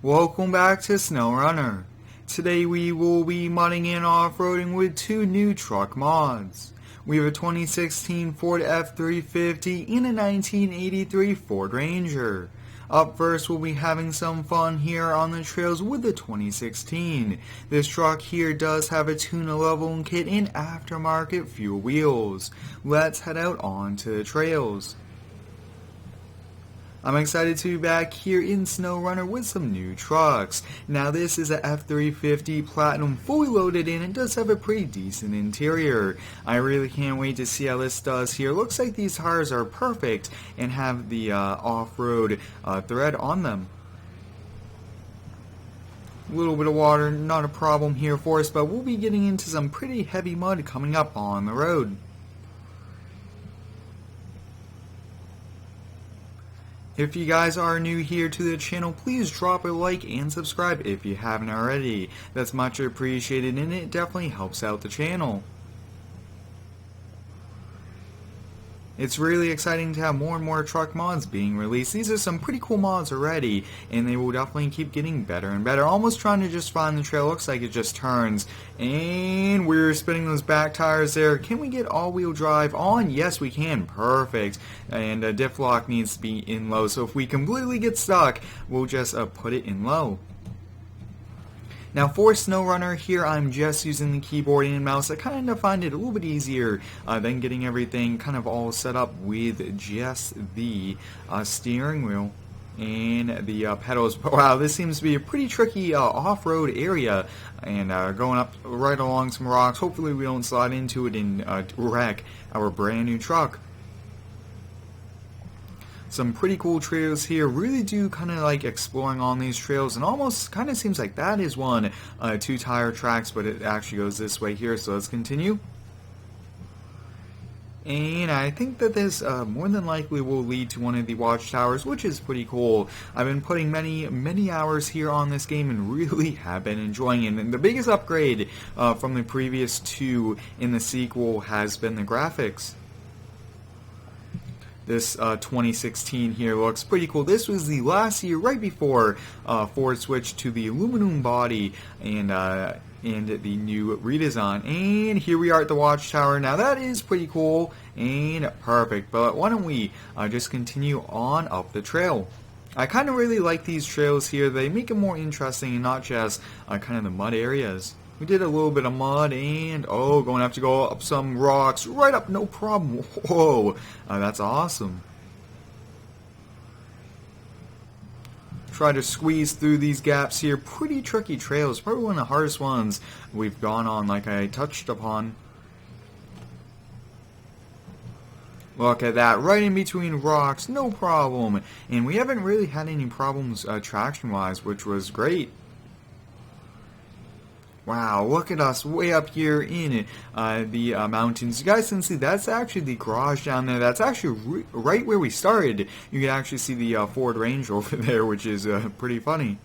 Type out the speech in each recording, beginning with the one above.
Welcome back to SnowRunner. Today we will be modding and off-roading with two new truck mods. We have a 2016 Ford F350 and a 1983 Ford Ranger. Up first, we'll be having some fun here on the trails with the 2016. This truck here does have a tuna leveling kit and aftermarket fuel wheels. Let's head out onto the trails. I'm excited to be back here in SnowRunner with some new trucks. Now this is a F350 Platinum fully loaded in and does have a pretty decent interior. I really can't wait to see how this does here. Looks like these tires are perfect and have the off-road thread on them. A little bit of water, not a problem here for us, but we'll be getting into some pretty heavy mud coming up on the road. If you guys are new here to the channel, please drop a like and subscribe if you haven't already. That's much appreciated and it definitely helps out the channel. It's really exciting to have more and more truck mods being released. These are some pretty cool mods already, and they will definitely keep getting better and better. Almost trying to just find the trail. Looks like it just turns. And we're spinning those back tires there. Can we get all-wheel drive on? Yes, we can. Perfect. And diff lock needs to be in low. So if we completely get stuck, we'll just put it in low. Now for SnowRunner here, I'm just using the keyboard and mouse. I kind of find it a little bit easier than getting everything kind of all set up with just the steering wheel and the pedals. But wow, this seems to be a pretty tricky off-road area, and going up right along some rocks. Hopefully we don't slide into it and wreck our brand new truck. Some pretty cool trails here. Really do kind of like exploring on these trails, and almost kind of seems like that is one two-tire tracks, but it actually goes this way here. So let's continue. And I think that this more than likely will lead to one of the watchtowers, which is pretty cool. I've been putting many hours here on this game and really have been enjoying it. And the biggest upgrade from the previous two in the sequel has been the graphics. This 2016 here looks pretty cool. This was the last year right before Ford switched to the aluminum body and the new redesign. And here we are at the watchtower. Now that is pretty cool and perfect. But why don't we just continue on up the trail? I kind of really like these trails here. They make it more interesting and not just kind of the mud areas. We did a little bit of mud and, oh, going to have to go up some rocks. Right up, no problem. Whoa, that's awesome. Try to squeeze through these gaps here. Pretty tricky trails. Probably one of the hardest ones we've gone on, like I touched upon. Look at that, right in between rocks, no problem. And we haven't really had any problems traction-wise, which was great. Wow, look at us way up here in the mountains. You guys can see that's actually the garage down there. That's actually right where we started. You can actually see the Ford Ranger over there, which is pretty funny.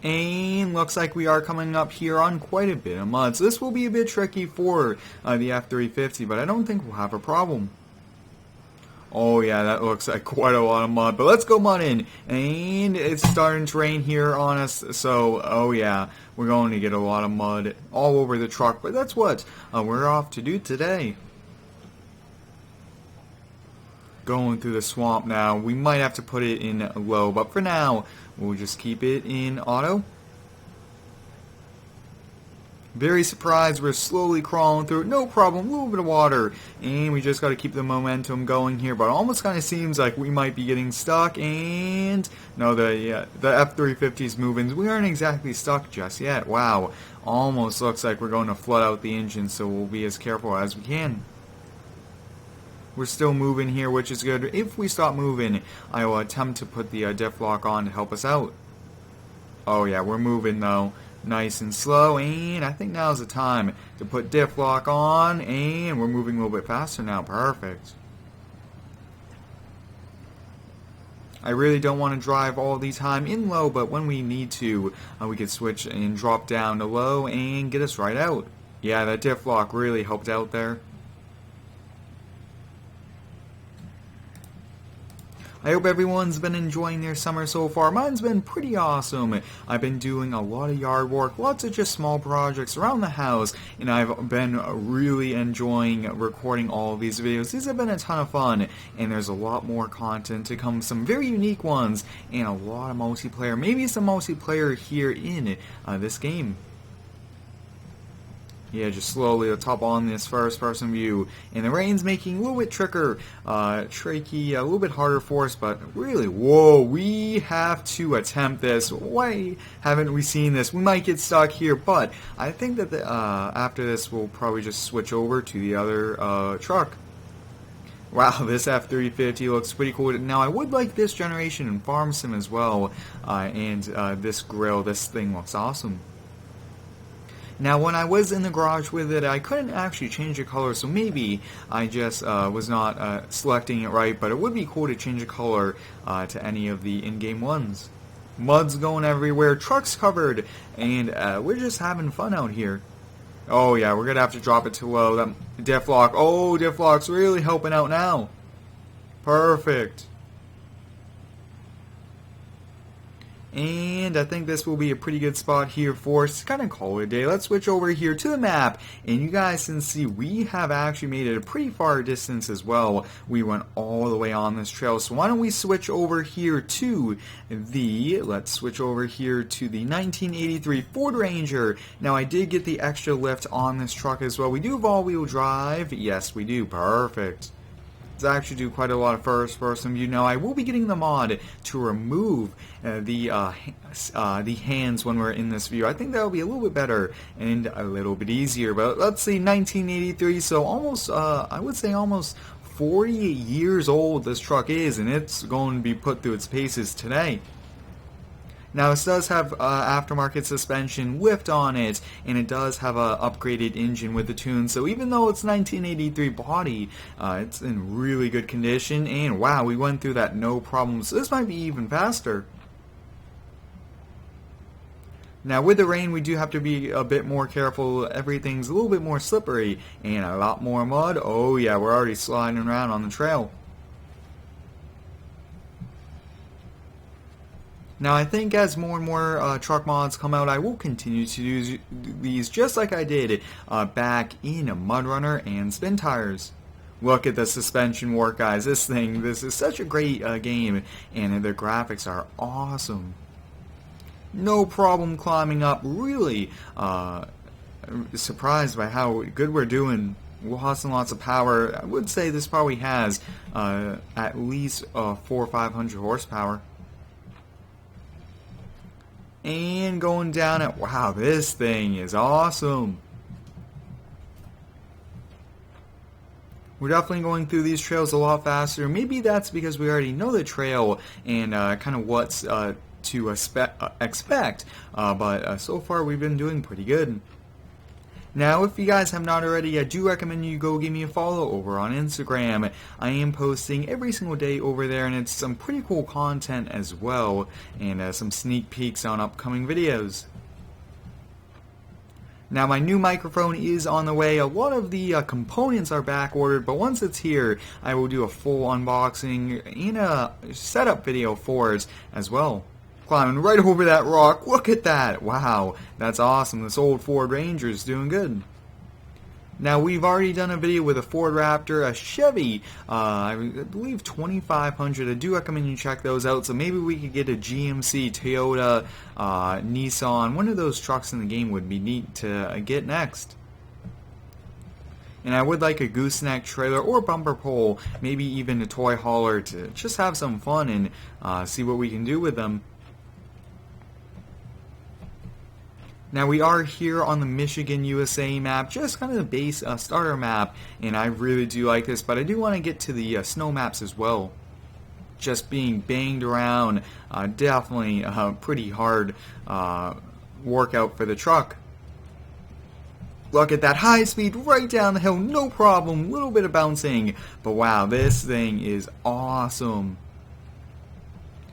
And looks like we are coming up here on quite a bit of mud. So this will be a bit tricky for the F350, but I don't think we'll have a problem. Oh yeah, that looks like quite a lot of mud, but let's go mudding. And it's starting to rain here on us, so oh yeah, we're going to get a lot of mud all over the truck, but that's what we're off to do today. Going through the swamp now. We might have to put it in low, but for now, we'll just keep it in auto. Very surprised, we're slowly crawling through it, no problem, a little bit of water, and we just got to keep the momentum going here, but it almost kind of seems like we might be getting stuck, and no, the F350 is moving. We aren't exactly stuck just yet. Wow, almost looks like we're going to flood out the engine, so we'll be as careful as we can. We're still moving here, which is good. If we stop moving, I will attempt to put the diff lock on to help us out. Oh yeah, we're moving though. Nice and slow, and I think now's the time to put diff lock on, and we're moving a little bit faster now. Perfect. I really don't want to drive all the time in low, but when we need to, we could switch and drop down to low and get us right out. Yeah, that diff lock really helped out there. I hope everyone's been enjoying their summer so far. Mine's been pretty awesome. I've been doing a lot of yard work, lots of just small projects around the house, and I've been really enjoying recording all of these videos. These have been a ton of fun, and there's a lot more content to come, some very unique ones, and a lot of multiplayer. Maybe some multiplayer here in this game. Yeah, just slowly let's hop on this first person view. And the rain's making a little bit tricky, a little bit harder for us, but really, whoa, we have to attempt this. Why haven't we seen this? We might get stuck here, but I think that after this we'll probably just switch over to the other truck. Wow, this F350 looks pretty cool. Now, I would like this generation in Farm Sim as well, and this grill, this thing looks awesome. Now, when I was in the garage with it, I couldn't actually change the color, so maybe I just was not selecting it right, but it would be cool to change the color to any of the in-game ones. Mud's going everywhere, trucks covered, and we're just having fun out here. Oh yeah, we're going to have to drop it to low. That diff lock, oh, diff lock's really helping out now. Perfect. And I think this will be a pretty good spot here for us to kind of call it a day. Let's switch over here to the map, and you guys can see we have actually made it a pretty far distance as well. We went all the way on this trail, so why don't we switch over here to let's switch over here to the 1983 Ford Ranger. Now, I did get the extra lift on this truck as well. We do have all-wheel drive. Yes, we do. Perfect. Let's actually do quite a lot of first-person view. Now, I will be getting the mod to remove the hands when we're in this view. I think that will be a little bit better and a little bit easier. But let's see, 1983, so almost, I would say almost 40 years old this truck is, and it's going to be put through its paces today. Now, this does have aftermarket suspension lift on it, and it does have a upgraded engine with the tune. So even though it's 1983 body, it's in really good condition. And wow, we went through that no problem. So this might be even faster. Now, with the rain, we do have to be a bit more careful. Everything's a little bit more slippery and a lot more mud. Oh yeah, we're already sliding around on the trail. Now, I think as more and more truck mods come out, I will continue to do these just like I did back in MudRunner and Spin Tires. Look at the suspension work, guys. This is such a great game, and the graphics are awesome. No problem climbing up. Really surprised by how good we're doing. Lots and lots of power. I would say this probably has at least 400 or 500 horsepower. And going down it, wow, this thing is awesome. We're definitely going through these trails a lot faster. Maybe that's because we already know the trail and kind of what's to expect. But so far we've been doing pretty good. Now, if you guys have not already, I do recommend you go give me a follow over on Instagram. I am posting every single day over there, and it's some pretty cool content as well, and some sneak peeks on upcoming videos. Now, my new microphone is on the way. A lot of the components are back ordered, but once it's here, I will do a full unboxing and a setup video for it as well. Climbing right over that rock. Look at that. Wow, that's awesome. This old Ford Ranger is doing good. Now, we've already done a video with a Ford Raptor, a Chevy, I believe 2500. I do recommend you check those out. So maybe we could get a GMC, Toyota, Nissan. One of those trucks in the game would be neat to get next. And I would like a gooseneck trailer or bumper pole, maybe even a toy hauler to just have some fun and see what we can do with them. Now, we are here on the Michigan, USA map, just kind of the base starter map, and I really do like this, but I do want to get to the snow maps as well. Just being banged around, definitely a pretty hard workout for the truck. Look at that high speed right down the hill, no problem, little bit of bouncing, but wow, this thing is awesome.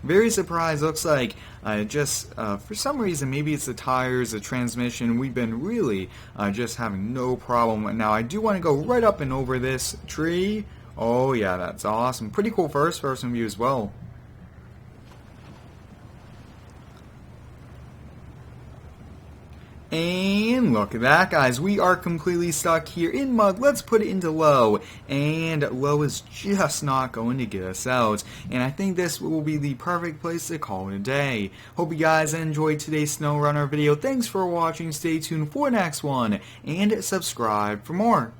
Very surprised. Looks like for some reason, maybe it's the tires, the transmission, we've been really just having no problem. Now, I do want to go right up and over this tree. Oh yeah, that's awesome. Pretty cool first person view as well. And look at that, guys. We are completely stuck here in mud. Let's put it into low. And low is just not going to get us out. And I think this will be the perfect place to call it a day. Hope you guys enjoyed today's SnowRunner video. Thanks for watching. Stay tuned for the next one. And subscribe for more.